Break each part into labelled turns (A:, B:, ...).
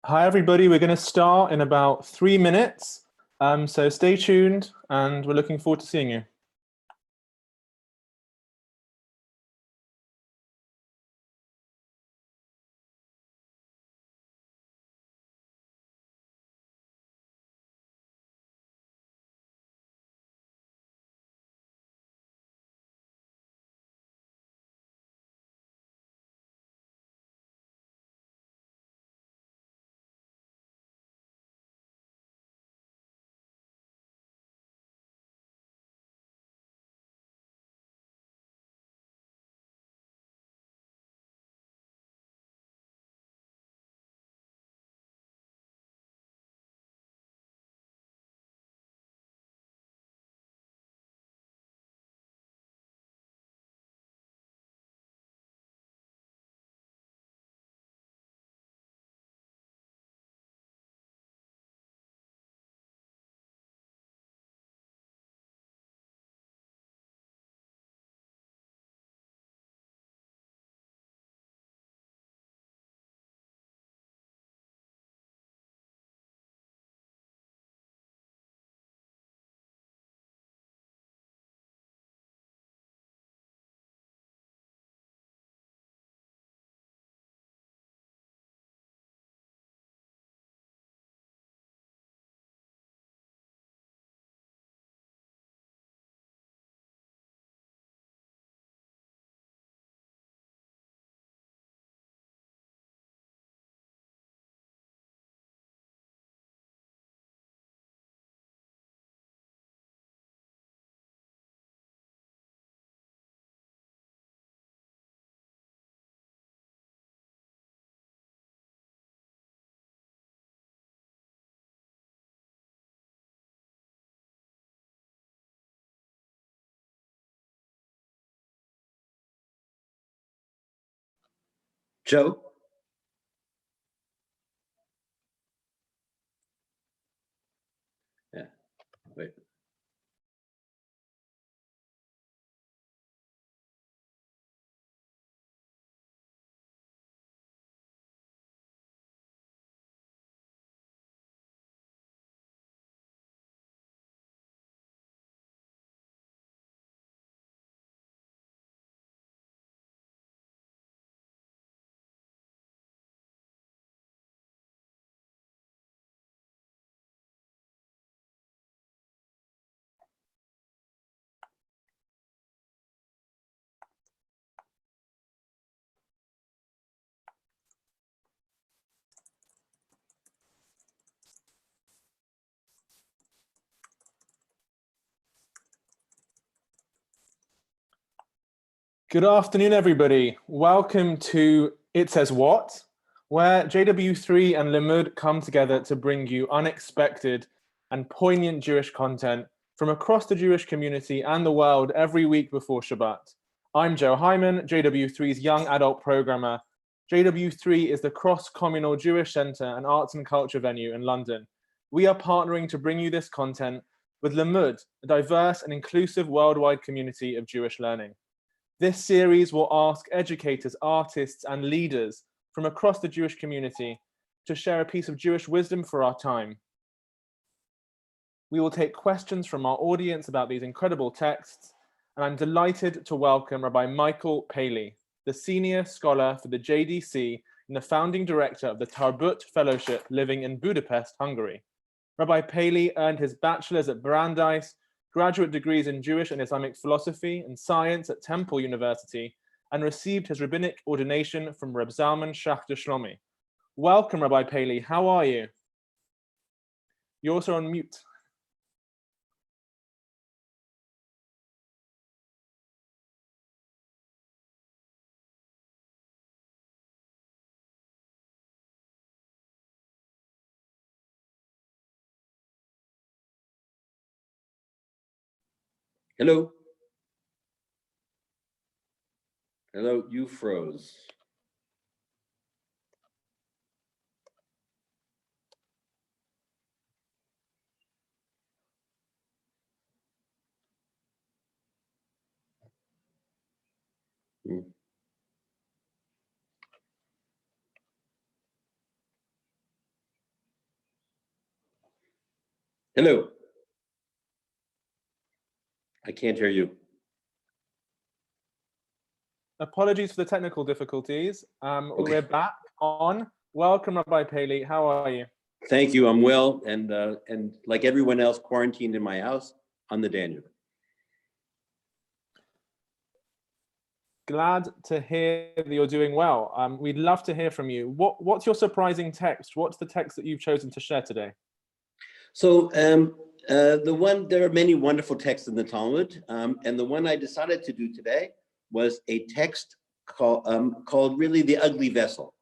A: Hi, everybody. We're going to start in about 3 minutes. So stay tuned and we're looking forward to seeing you.
B: Joe? Yeah, wait.
A: Good afternoon, everybody. Welcome to It Says What, where JW3 and Limud come together to bring you unexpected and poignant Jewish content from across the Jewish community and the world every week before Shabbat. I'm Joe Hyman, JW3's young adult programmer. JW3 is the cross-communal Jewish Centre and arts and culture venue in London. We are partnering to bring you this content with Limud, a diverse and inclusive worldwide community of Jewish learning. This series will ask educators, artists, and leaders from across the Jewish community to share a piece of Jewish wisdom for our time. We will take questions from our audience about these incredible texts, and I'm delighted to welcome Rabbi Michael Paley, the senior scholar for the JDC and the founding director of the Tarbut Fellowship living in Budapest, Hungary. Rabbi Paley earned his bachelor's at Brandeis, graduate degrees in Jewish and Islamic philosophy and science at Temple University, and received his rabbinic ordination from Reb Zalman Schachter Shlomi. Welcome, Rabbi Paley. How are you? You're also on mute.
B: Hello? Hello, you froze. Hmm. Hello. I can't hear you.
A: Apologies for the technical difficulties.
B: Okay.
A: We're back on. Welcome, Rabbi Paley. How are you?
B: Thank you. I'm well, and like everyone else, quarantined in my house on the Danube.
A: Glad to hear that you're doing well. We'd love to hear from you. What's your surprising text? What's the text that you've chosen to share today?
B: So there are many wonderful texts in the Talmud, and the one I decided to do today was a text called really The Ugly Vessel.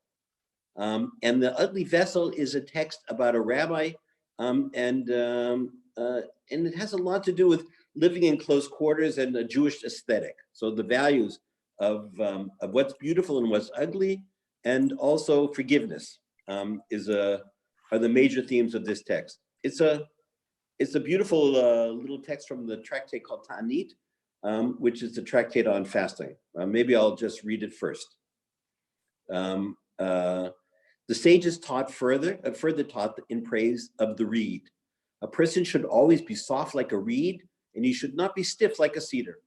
B: And The Ugly Vessel is a text about a rabbi, and it has a lot to do with living in close quarters and a Jewish aesthetic. So the values of what's beautiful and what's ugly, and also forgiveness are the major themes of this text. It's a beautiful little text from the tractate called Ta'anit, which is the tractate on fasting. Maybe I'll just read it first. The sages taught further taught in praise of the reed. A person should always be soft like a reed, and he should not be stiff like a cedar.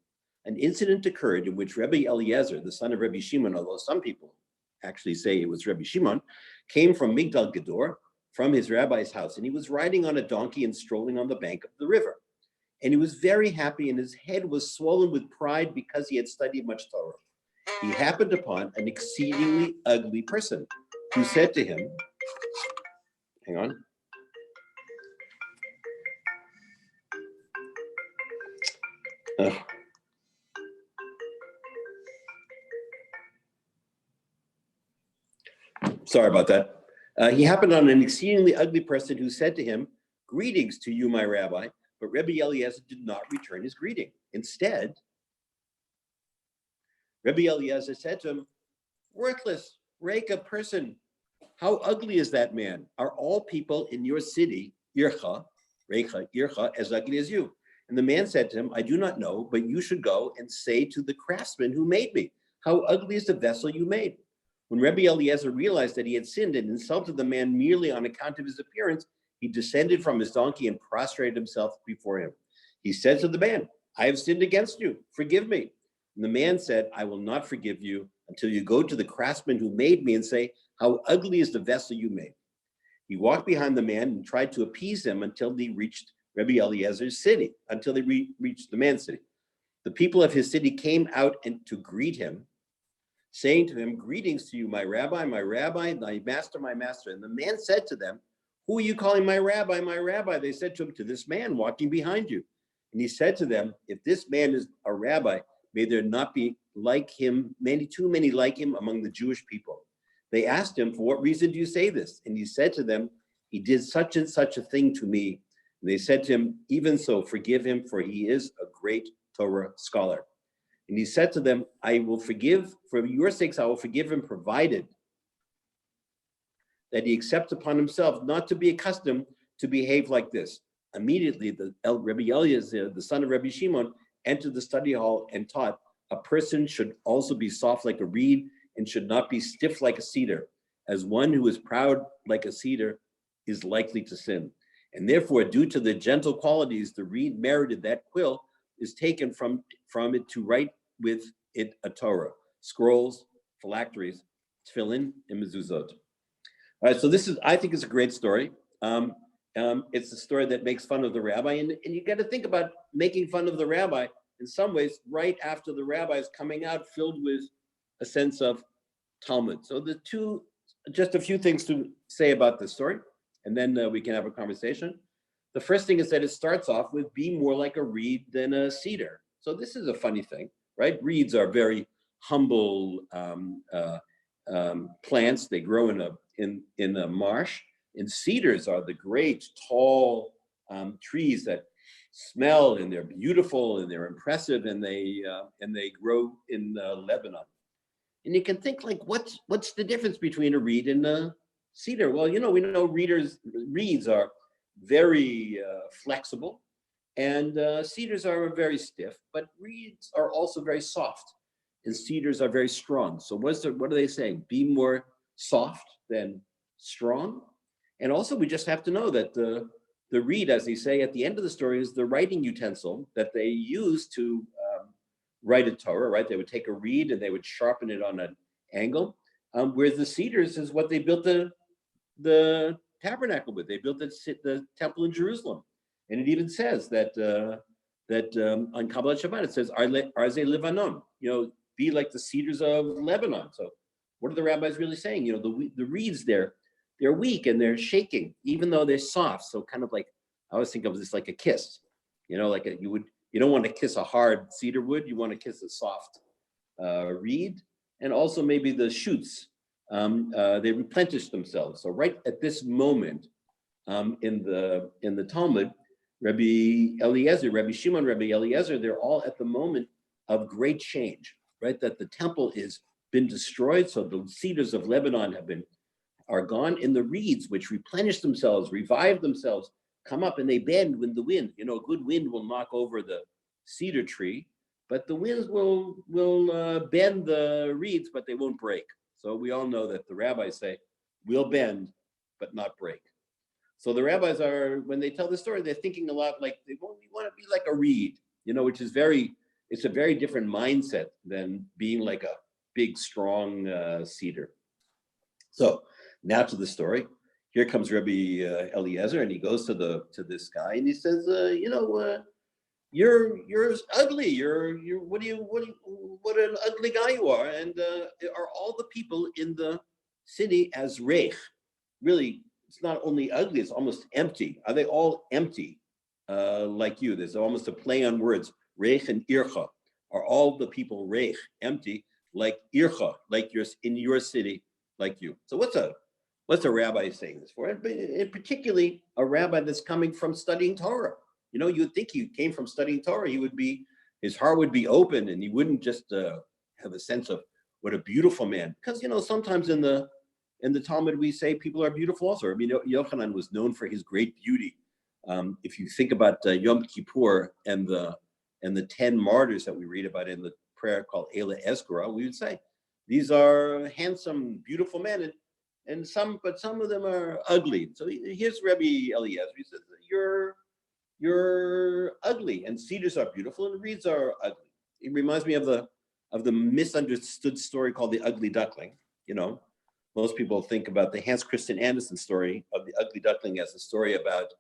B: An incident occurred in which Rebbe Eliezer, the son of Rebbe Shimon, although some people actually say it was Rebbe Shimon, came from Migdal Gedor, from his rabbi's house, and he was riding on a donkey and strolling on the bank of the river. And he was very happy, and his head was swollen with pride because he had studied much Torah. He happened upon an exceedingly ugly person who said to him, hang on. Sorry about that. He happened on an exceedingly ugly person who said to him, "Greetings to you, my rabbi." But Rebbe Eliezer did not return his greeting. Instead, Rebbe Eliezer said to him, "Worthless, reka person, how ugly is that man? Are all people in your city, Ircha, Reka, Ircha, as ugly as you?" And the man said to him, "I do not know, but you should go and say to the craftsman who made me, how ugly is the vessel you made." When Rebbe Eliezer realized that he had sinned and insulted the man merely on account of his appearance, he descended from his donkey and prostrated himself before him. He said to the man, "I have sinned against you, forgive me." And the man said, "I will not forgive you until you go to the craftsman who made me and say, how ugly is the vessel you made." He walked behind the man and tried to appease him until they reached Rebbe Eliezer's city, until they reached the man's city. The people of his city came out and to greet him, saying to him, "Greetings to you, my rabbi, my master, my master." And the man said to them, "Who are you calling my rabbi, my rabbi?" They said to him, "To this man walking behind you." And he said to them, "If this man is a rabbi, may there not be like him, too many like him among the Jewish people." They asked him, "For what reason do you say this?" And he said to them, "He did such and such a thing to me." And they said to him, "Even so, forgive him, for he is a great Torah scholar." And he said to them, "I will forgive, for your sakes I will forgive him, provided that he accepts upon himself not to be accustomed to behave like this." Immediately, Rebbe Eliezer, the son of Rebbe Shimon, entered the study hall and taught, "A person should also be soft like a reed and should not be stiff like a cedar, as one who is proud like a cedar is likely to sin. And therefore, due to the gentle qualities the reed merited, that quill is taken from it to write with it a Torah, scrolls, phylacteries, tefillin, and mezuzot." All right, so I think it's a great story. It's a story that makes fun of the rabbi, and you got to think about making fun of the rabbi in some ways right after the rabbi is coming out filled with a sense of Talmud. So just a few things to say about this story, and then we can have a conversation. The first thing is that it starts off with be more like a reed than a cedar. So this is a funny thing, right? Reeds are very humble plants. They grow in a marsh. And cedars are the great, tall trees that smell, and they're beautiful and they're impressive, and they grow in Lebanon. And you can think, like, what's the difference between a reed and a cedar? Well, we know reeds are very flexible, and cedars are very stiff, but reeds are also very soft, and cedars are very strong. So what are they saying? Be more soft than strong. And also, we just have to know that the reed, as they say at the end of the story, is the writing utensil that they used to write a Torah, right? They would take a reed and they would sharpen it on an angle. Whereas the cedars is what they built the tabernacle with. They built the temple in Jerusalem. And it even says that on Kabbalah Shabbat, it says, Arze Lebanon, be like the cedars of Lebanon. So what are the rabbis really saying? The reeds they're weak and they're shaking, even though they're soft. So kind of like, I always think of this like a kiss, like you don't want to kiss a hard cedar wood. You want to kiss a soft reed. And also maybe the shoots, they replenish themselves. So right at this moment in the Talmud, Rabbi Eliezer, Rabbi Shimon, Rabbi Eliezer, they're all at the moment of great change, right? That the temple is been destroyed. So the cedars of Lebanon are gone, and the reeds, which replenish themselves, revive themselves, come up and they bend with the wind. A good wind will knock over the cedar tree, but the winds will bend the reeds, but they won't break. So we all know that the rabbis say, we'll bend, but not break. So the rabbis are, when they tell the story, they're thinking a lot like they want to be like a reed, which is it's a very different mindset than being like a big, strong cedar. So now to the story. Here comes Rabbi Eliezer, and he goes to this guy, and he says, you're ugly. What an ugly guy you are. And are all the people in the city as reich? Really, it's not only ugly, it's almost empty. Are they all empty like you? There's almost a play on words. Reich and ircha. Are all the people reich, empty, like ircha, like you're in your city, like you? So what's a rabbi saying this for? And particularly a rabbi that's coming from studying Torah. You'd think he came from studying Torah. His heart would be open, and he wouldn't just have a sense of what a beautiful man. Because sometimes in the Talmud we say people are beautiful also. I mean, Yochanan was known for his great beauty. If you think about Yom Kippur and the 10 martyrs that we read about in the prayer called Eila Ezkara, we would say these are handsome, beautiful men, and some of them are ugly. So here's Rabbi Eliezer. He says, you're ugly, and cedars are beautiful, and reeds are ugly. It reminds me of the misunderstood story called the Ugly Duckling. Most people think about the Hans Christian Andersen story of the Ugly Duckling as a story about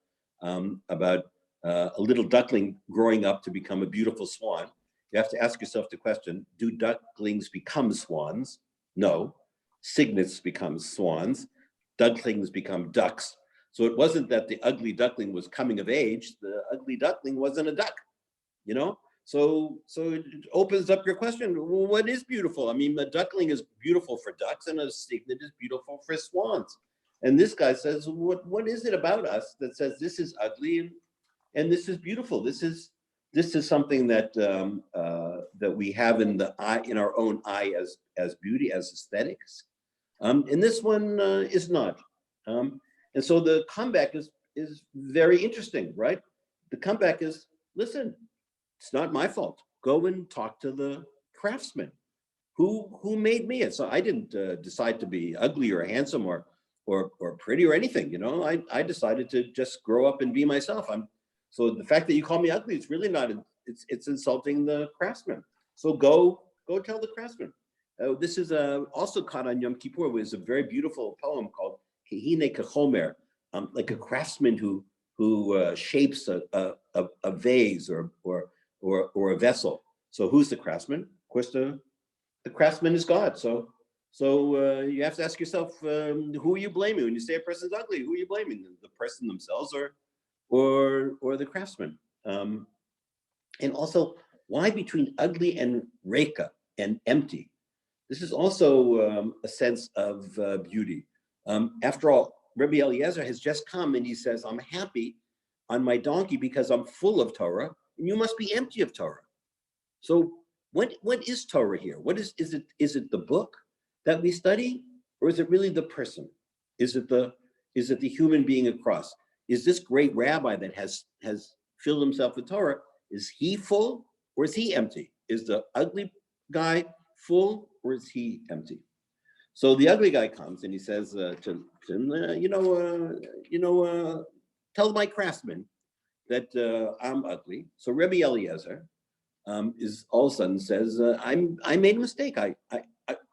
B: a little duckling growing up to become a beautiful swan. You have to ask yourself the question: do ducklings become swans? No. Cygnets become swans. Ducklings become ducks. So it wasn't that the ugly duckling was coming of age. The ugly duckling wasn't a duck, So it opens up your question. Well, what is beautiful? I mean, a duckling is beautiful for ducks, and a cygnet is beautiful for swans. And this guy says, what is it about us that says this is ugly and this is beautiful? This is something that that we have in our own eye as beauty, as aesthetics. And this one is not. And so the comeback is very interesting, right? The comeback is, listen, it's not my fault. Go and talk to the craftsman who made me. So I didn't decide to be ugly or handsome or pretty or anything. I decided to just grow up and be myself. So the fact that you call me ugly, it's really not. It's insulting the craftsman. So go tell the craftsman. This is also caught on Yom Kippur. It was a very beautiful poem called Kehine Kechomer, like a craftsman who shapes a vase or a vessel. So who's the craftsman? Of course, the craftsman is God. So you have to ask yourself, who are you blaming when you say a person's ugly? Who are you blaming? The person themselves or the craftsman? And also, why between ugly and reka and empty? This is also a sense of beauty. After all, Rabbi Eliezer has just come and he says, I'm happy on my donkey because I'm full of Torah, and you must be empty of Torah. So what is Torah here? What is it? Is it the book that we study, or is it really the person? Is it the human being across? Is this great rabbi that has filled himself with Torah, is he full or is he empty? Is the ugly guy full or is he empty? So the ugly guy comes and he says to him, tell my craftsmen that I'm ugly. So Rebbe Eliezer is all of a sudden says, I made a mistake.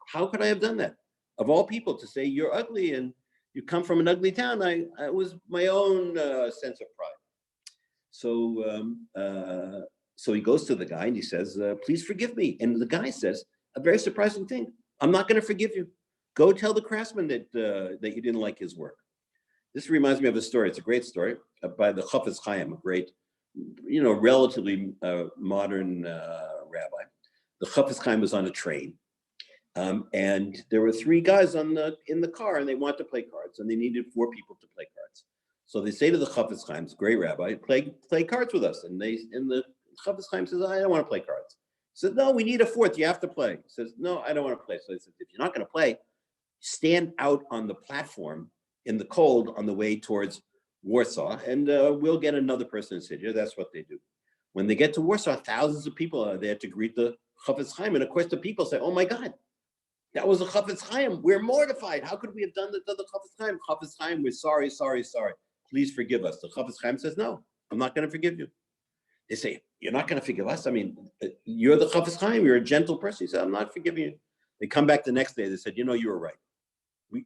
B: How could I have done that? Of all people to say you're ugly and you come from an ugly town, I was my own sense of pride. So he goes to the guy and he says, please forgive me. And the guy says a very surprising thing. I'm not going to forgive you. Go tell the craftsman that you didn't like his work. This reminds me of a story. It's a great story by the Chafetz Chaim, a great, relatively modern rabbi. The Chafetz Chaim was on a train. And there were three guys in the car, and they wanted to play cards, and they needed 4 people to play cards. So they say to the Chafetz Chaim, great rabbi, play cards with us. And the Chafetz Chaim says, I don't want to play cards. He says, no, we need a 4th. You have to play. He says, no, I don't want to play. So he says, if you're not going to play, stand out on the platform in the cold on the way towards Warsaw, and we'll get another person to sit here. That's what they do. When they get to Warsaw, thousands of people are there to greet the Chafetz Chaim. And of course, the people say, oh my God, that was a Chafetz Chaim. We're mortified. How could we have done that to the Chafetz Chaim? Chafetz Chaim, we're sorry. Please forgive us. The Chafetz Chaim says, no, I'm not going to forgive you. They say, you're not going to forgive us? I mean, you're the Chafetz Chaim. You're a gentle person. He said, I'm not forgiving you. They come back the next day. They said, you were right.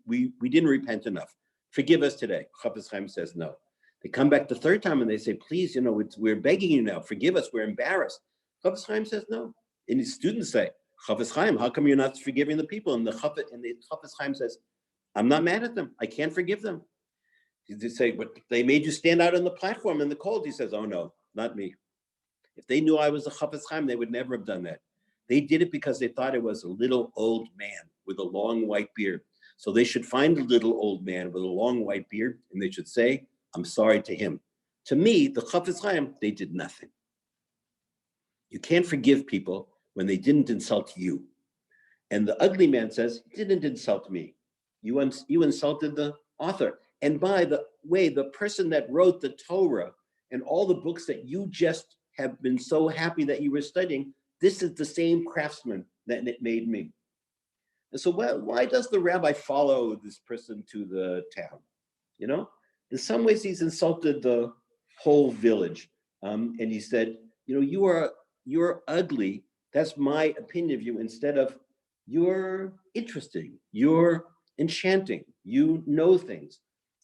B: We didn't repent enough. Forgive us today. Chafetz Chaim says no. They come back the 3rd time and they say, please, we're begging you now. Forgive us. We're embarrassed. Chafetz Chaim says no. And his students say, Chafetz Chaim, how come you're not forgiving the people? And the Chafetz Chaim says, I'm not mad at them. I can't forgive them. They say, but they made you stand out on the platform in the cold. He says, oh no, not me. If they knew I was a Chafetz Chaim, they would never have done that. They did it because they thought it was a little old man with a long white beard. So they should find a little old man with a long white beard, and they should say, I'm sorry to him. To me, the Chafetz Chaim, they did nothing. You can't forgive people when they didn't insult you. And the ugly man says, he didn't insult me. You insulted the author. And by the way, the person that wrote the Torah and all the books that you just have been so happy that you were studying, this is the same craftsman that it made me. And so why does the rabbi follow this person to the town? In some ways he's insulted the whole village. And he said, you're ugly. That's my opinion of you, instead of you're interesting, you're enchanting, you know things.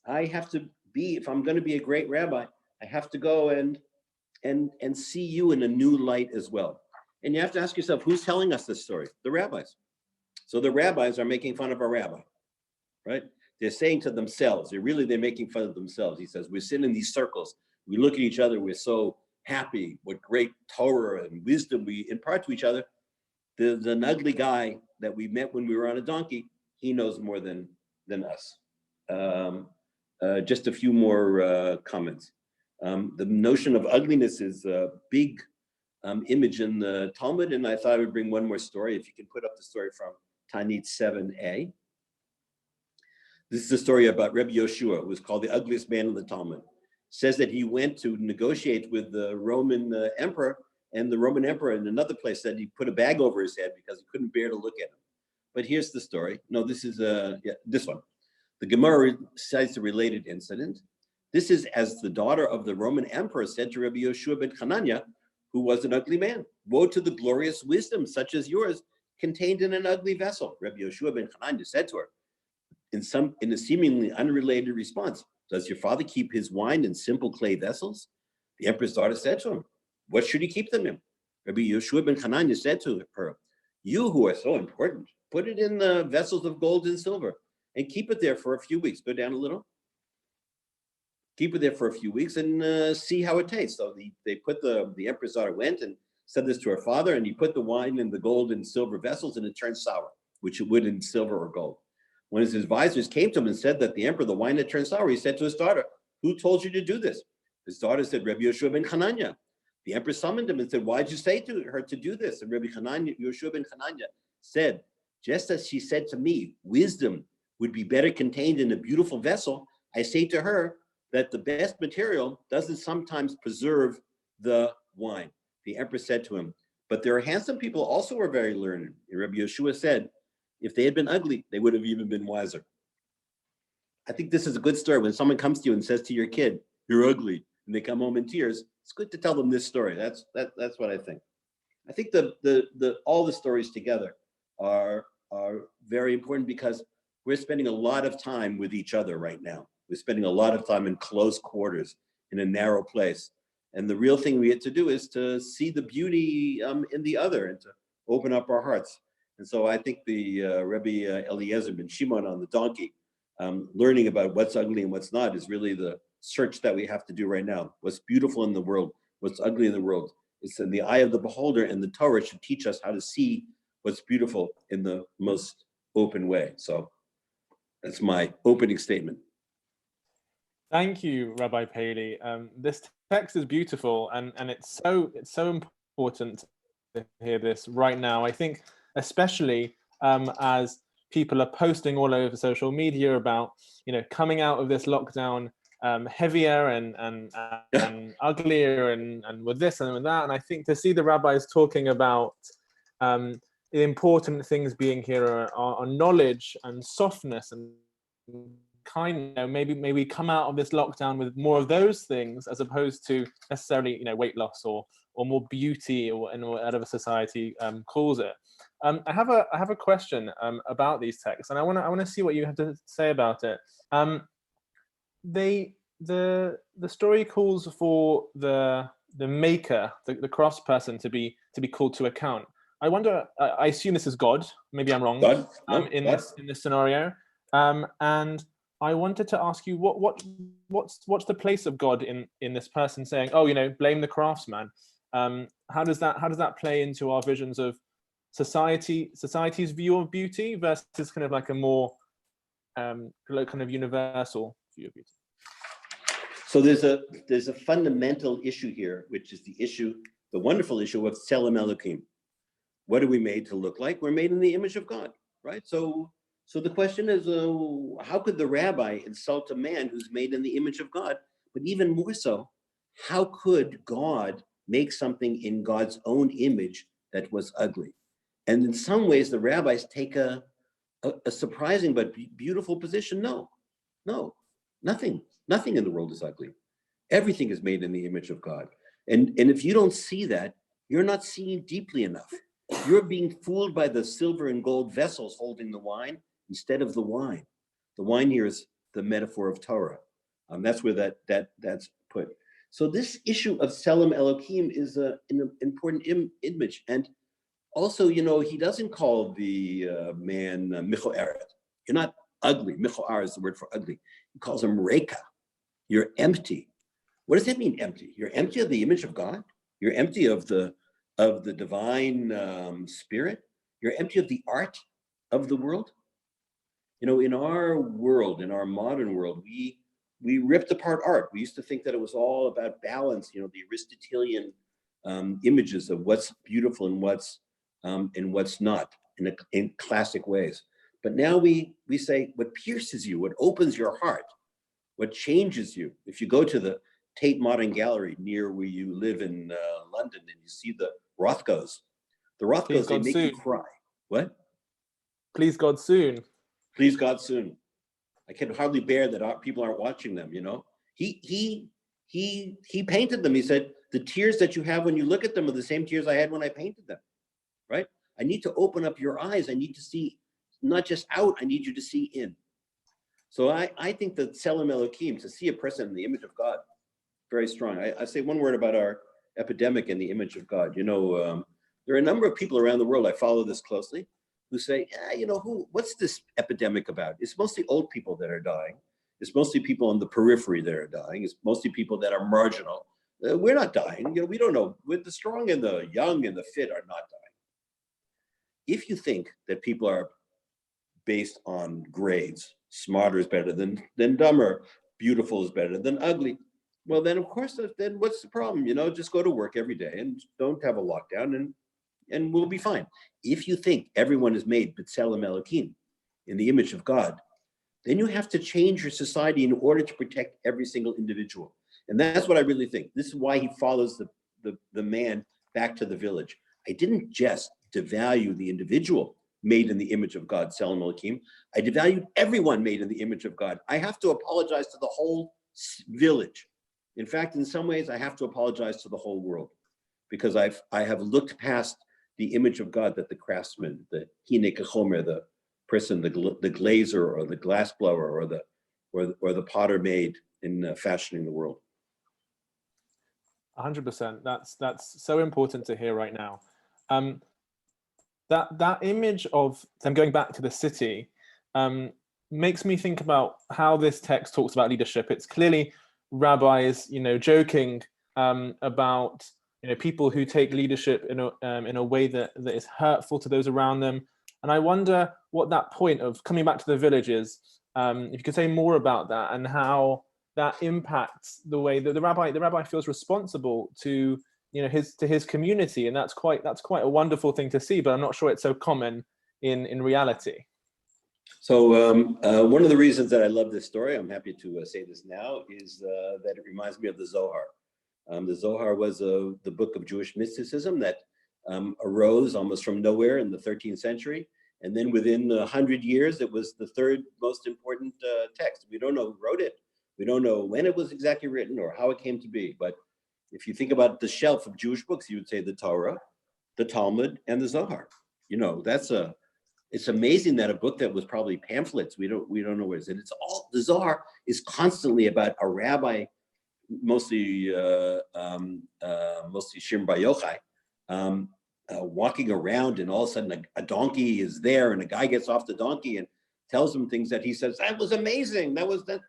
B: I have to be, if I'm going to be a great rabbi, I have to go and see you in a new light as well. And you have to ask yourself, who's telling us this story? The rabbis. So the rabbis are making fun of our rabbi, right? They're saying to themselves, they're making fun of themselves. He says, we're sitting in these circles. We look at each other. We're so happy. What great Torah and wisdom we impart to each other. There's an ugly guy that we met when we were on a donkey. He knows more than us. Just a few more comments. The notion of ugliness is a big image in the Talmud, and I thought I would bring one more story. If you can put up the story from Tanit 7a. This is a story about Rebbe Yoshua, who was called the ugliest man in the Talmud. It says that he went to negotiate with the Roman emperor, and the Roman emperor in another place said he put a bag over his head because he couldn't bear to look at him. But here's the story. No, this is this one. The Gemara cites a related incident. This is as the daughter of the Roman emperor said to Rebbe Yoshua ben Hanania, who was an ugly man. Woe to the glorious wisdom such as yours, contained in an ugly vessel. Rebbe Yoshua ben Hanania said to her, in a seemingly unrelated response, does your father keep his wine in simple clay vessels? The emperor's daughter said to him, what should he keep them in? Rebbe Yoshua ben Hanania said to her, you who are so important, put it in the vessels of gold and silver and keep it there for a few weeks. Go down a little. Keep it there for a few weeks and see how it tastes. So the emperor's daughter went and said this to her father, and he put the wine in the gold and silver vessels, and it turned sour, which it would in silver or gold. When his advisors came to him and said that the emperor, the wine had turned sour, he said to his daughter, who told you to do this? His daughter said, Rebbe Yoshua ben Hanania. The emperor summoned him and said, why did you say to her to do this? And Rebbe Yoshua ben Hanania said, just as she said to me, wisdom would be better contained in a beautiful vessel, I say to her that the best material doesn't sometimes preserve the wine. The emperor said to him, but there are handsome people also who are very learned. And Rebbe Yoshua said, if they had been ugly, they would have even been wiser. I think this is a good story when someone comes to you and says to your kid, you're ugly, and they come home in tears, it's good to tell them this story. That's what I think. I think the all the stories together are very important because we're spending a lot of time with each other right now. We're spending a lot of time in close quarters in a narrow place. And the real thing we get to do is to see the beauty in the other and to open up our hearts. And so I think the Rebbe Eliezer ben Shimon on the donkey, learning about what's ugly and what's not is really the search that we have to do right now. What's beautiful in the world, what's ugly in the world. It's in the eye of the beholder, and the Torah should teach us how to see what's beautiful in the most open way. So that's my opening statement.
A: Thank you, Rabbi Paley. This text is beautiful, and it's so important to hear this right now. I think especially as people are posting all over social media about coming out of this lockdown heavier and uglier and with this and with that. And I think to see the rabbis talking about the important things being here are knowledge and softness and kindness. Maybe come out of this lockdown with more of those things as opposed to necessarily weight loss or more beauty or whatever society calls it. I have a question about these texts, and I want to see what you have to say about it. The story calls for the maker, the cross person, to be called to account. I wonder. I assume this is God. Maybe I'm wrong.
B: God? No,
A: in
B: God.
A: this scenario, and I wanted to ask you what's the place of God in this person saying, blame the craftsman. How does that play into our visions of society's view of beauty versus kind of like a more kind of universal view of beauty?
B: So there's a fundamental issue here, which is the wonderful issue of Tselem Elokim. What are we made to look like? We're made in the image of God, right? So the question is, how could the rabbi insult a man who's made in the image of God? But even more so, how could God make something in God's own image that was ugly? And in some ways, the rabbis take a surprising but beautiful position. No, nothing in the world is ugly. Everything is made in the image of God. And if you don't see that, you're not seeing deeply enough. You're being fooled by the silver and gold vessels holding the wine instead of the wine. The wine here is the metaphor of Torah. That's where that's put. So this issue of Tselem Elokim is an important image. And also, he doesn't call the man Micho'eret. You're not ugly. Micho'ar is the word for ugly. He calls him Reka. You're empty. What does that mean, empty? You're empty of the image of God? You're empty of the divine spirit? You're empty of the art of the world? In our world, in our modern world, we ripped apart art. We used to think that it was all about balance, the Aristotelian images of what's beautiful and what's not in classic ways. But now we say what pierces you, what opens your heart, what changes you. If you go to the Tate Modern Gallery near where you live in London and you see the Rothkos, they make you cry. What?
A: Please God soon.
B: Please God soon. I can hardly bear that people aren't watching them. He painted them. He said the tears that you have when you look at them are the same tears I had when I painted them. Right? I need to open up your eyes. I need to see not just out. I need you to see in. So I think that Tselem Elokim, to see a person in the image of God, very strong. I say one word about our epidemic in the image of God. There are a number of people around the world, I follow this closely, who say, what's this epidemic about? It's mostly old people that are dying. It's mostly people on the periphery that are dying. It's mostly people that are marginal. We're not dying. We don't know. The strong and the young and the fit are not dying. If you think that people are based on grades, smarter is better than dumber, beautiful is better than ugly, well, then, of course, then what's the problem? Just go to work every day and don't have a lockdown and we'll be fine. If you think everyone is made B'Tselem Elokim, in the image of God, then you have to change your society in order to protect every single individual. And that's what I really think. This is why he follows the man back to the village. I didn't just devalue the individual made in the image of God, Tselem Elokim. I devalued everyone made in the image of God. I have to apologize to the whole village. In fact, in some ways, I have to apologize to the whole world because I have looked past the image of God that the craftsman, the hine kechomer, the person, the glazer or the glass blower or the potter made in fashioning the world.
A: 100%. That's so important to hear right now. That image of them going back to the city makes me think about how this text talks about leadership. It's clearly rabbis, joking about people who take leadership in a way that is hurtful to those around them. And I wonder what that point of coming back to the village is. If you could say more about that and how that impacts the way that the rabbi feels responsible to his community, and that's quite a wonderful thing to see. But I'm not sure it's so common in reality.
B: So one of the reasons that I love this story, I'm happy to say this now, is that it reminds me of the Zohar. The Zohar was the book of Jewish mysticism that arose almost from nowhere in the 13th century. And then within 100 years, it was the third most important text. We don't know who wrote it. We don't know when it was exactly written or how it came to be. But if you think about the shelf of Jewish books, you would say the Torah, the Talmud, and the Zohar. It's amazing that a book that was probably pamphlets, we don't know where it's at. It's all, the Zohar is constantly about a rabbi, mostly Shimon Bar Yochai, walking around, and all of a sudden a donkey is there, and a guy gets off the donkey and tells him things that he says, that was amazing. That was the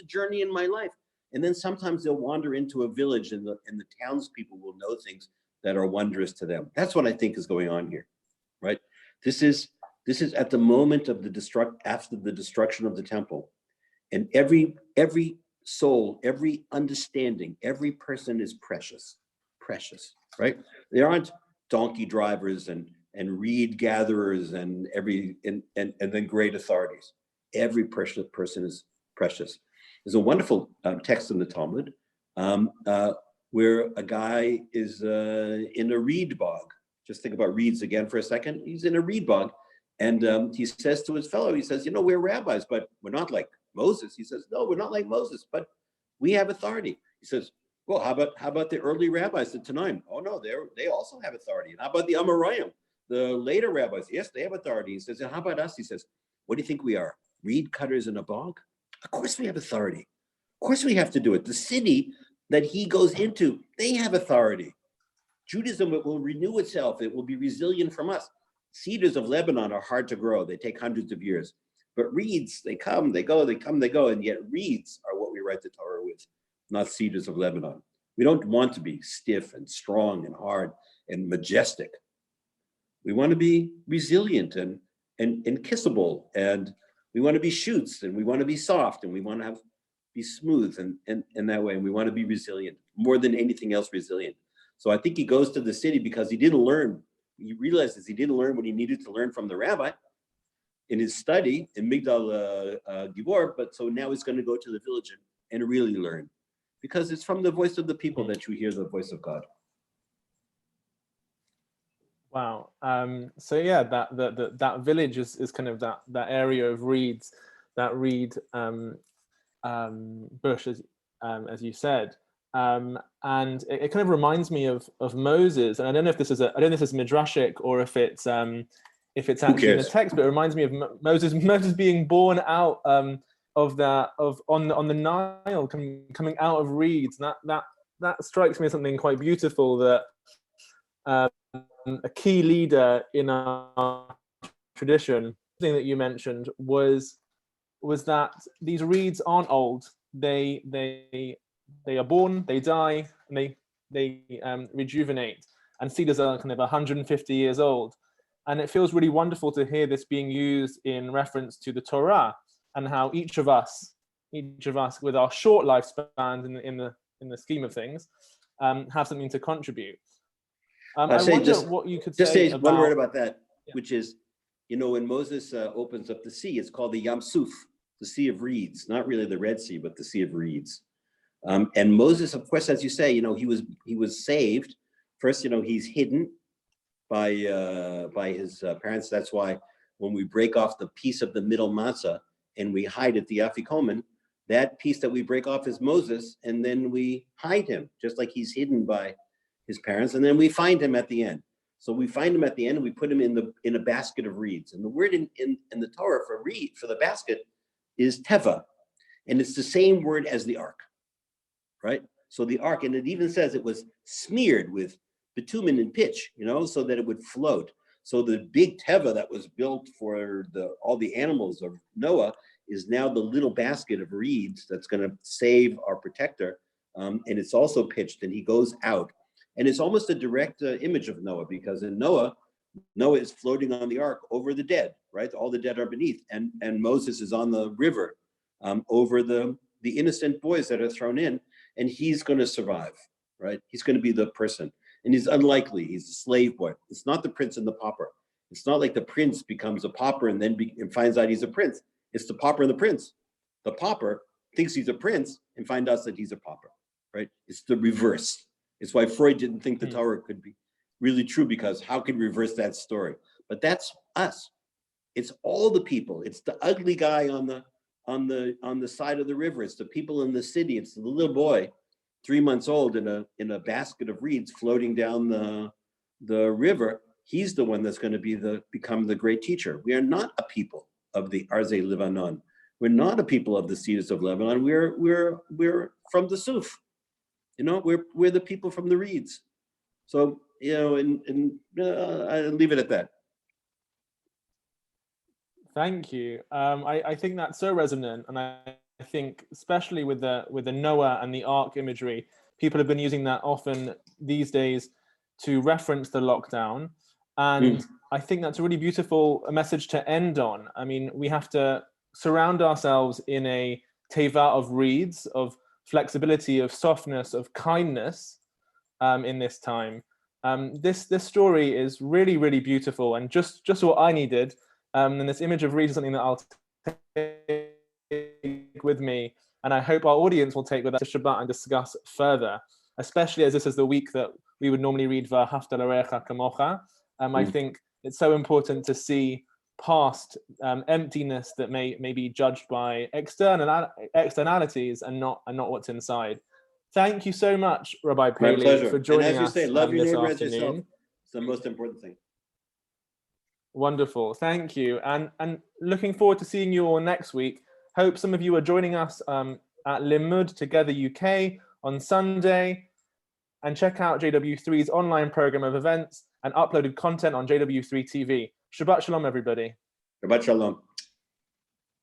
B: journey in my life. And then sometimes they'll wander into a village, and the townspeople will know things that are wondrous to them. That's what I think is going on here, right? This is at the moment of after the destruction of the temple, and every soul, every understanding, every person is precious, right? There aren't donkey drivers and reed gatherers and then great authorities. Every person is precious. There's a wonderful text in the Talmud where a guy is in a reed bog. Just think about reeds again for a second. He's in a reed bog, and he says to his fellow, he says, we're rabbis, but we're not like Moses. He says, no, we're not like Moses, but we have authority. He says, well, how about the early rabbis, the Tanaim? Oh no, they also have authority. And how about the Amoraim, the later rabbis? Yes, they have authority. He says, and how about us? He says, what do you think we are? Reed cutters in a bog? Of course we have authority. Of course we have to do it. The city that he goes into, they have authority. Judaism, it will renew itself. It will be resilient from us. Cedars of Lebanon are hard to grow. They take hundreds of years. But reeds, they come, they go, they come, they go. And yet reeds are what we write the Torah with, not cedars of Lebanon. We don't want to be stiff and strong and hard and majestic. We want to be resilient and kissable, and we want to be shoots, and we want to be soft, and we want to be smooth and that way. And we want to be resilient, more than anything else, resilient. So I think he goes to the city because he didn't learn. He realizes he didn't learn what he needed to learn from the rabbi in his study in Migdal Gibor, but so now he's going to go to the village and really learn, because it's from the voice of the people that you hear the voice of God.
A: Wow. So yeah, that village is kind of that area of reeds, that reed bush, as you said, and it kind of reminds me of Moses. And I don't know if this is midrashic or if it's actually in the text, but it reminds me of Moses being born out on the Nile, coming out of reeds. And that strikes me as something quite beautiful, that a key leader in our tradition, thing that you mentioned was that these reeds aren't old. They are born, they die, and they rejuvenate. And cedars are kind of 150 years old. And it feels really wonderful to hear this being used in reference to the Torah, and how each of us with our short lifespan in the scheme of things have something to contribute. I wonder what you could
B: just
A: say
B: about one word about that, which is, when Moses opens up the sea, it's called the Yam Suf, the Sea of Reeds, not really the Red Sea, but the Sea of Reeds. And Moses, of course, as you say, he was saved. First, he's hidden by his parents. That's why when we break off the piece of the middle matzah and we hide at the afikomen, that piece that we break off is Moses, and then we hide him, just like he's hidden by his parents, and then we find him at the end. So we find him at the end, and we put him in a basket of reeds. And the word in the Torah for reed, for the basket, is teva, and it's the same word as the ark, right? So the ark, and it even says it was smeared with bitumen and pitch, so that it would float. So the big teva that was built for all the animals of Noah is now the little basket of reeds that's going to save our protector. And it's also pitched, and he goes out. And it's almost a direct image of Noah, because in Noah is floating on the ark over the dead, right? All the dead are beneath. And Moses is on the river over the innocent boys that are thrown in, and he's going to survive, right? He's going to be the person. And he's unlikely. He's a slave boy. It's not the prince and the pauper. It's not like the prince becomes a pauper and then finds out he's a prince. It's the pauper and the prince. The pauper thinks he's a prince and finds out that he's a pauper, right? It's the reverse. It's why Freud didn't think the Torah could be really true, because how could we reverse that story? But that's us. It's all the people. It's the ugly guy on the side of the river. It's the people in the city. It's the little boy, 3 months old, in a basket of reeds floating down the river. He's the one that's going to become the great teacher. We are not a people of the Arzei Lebanon. We're not a people of the cedars of Lebanon. We're from the Suf. We're the people from the reeds. So I'll leave it at that.
A: Thank you. I think that's so resonant, and I think especially with the Noah and the ark imagery, people have been using that often these days to reference the lockdown, and I think that's a really beautiful message to end on. I mean, we have to surround ourselves in a teva of reeds, of flexibility, of softness, of kindness in this time. This story is really, really beautiful, and just what I needed. And this image of reeds is something that I'll take with me, and I hope our audience will take with us to Shabbat and discuss further, especially as this is the week that we would normally read V'ahavta l'reacha kamocha. I think it's so important to see past emptiness that may be judged by externalities and not what's inside. Thank you so much, Rabbi Paley, for joining us.
B: And as you say, love your neighbor as yourself.
A: Afternoon.
B: It's the most important thing.
A: Wonderful, thank you, and looking forward to seeing you all next week. Hope some of you are joining us at Limud Together UK on Sunday, and check out JW3's online program of events and uploaded content on JW3 TV. Shabbat Shalom, everybody.
B: Shabbat Shalom.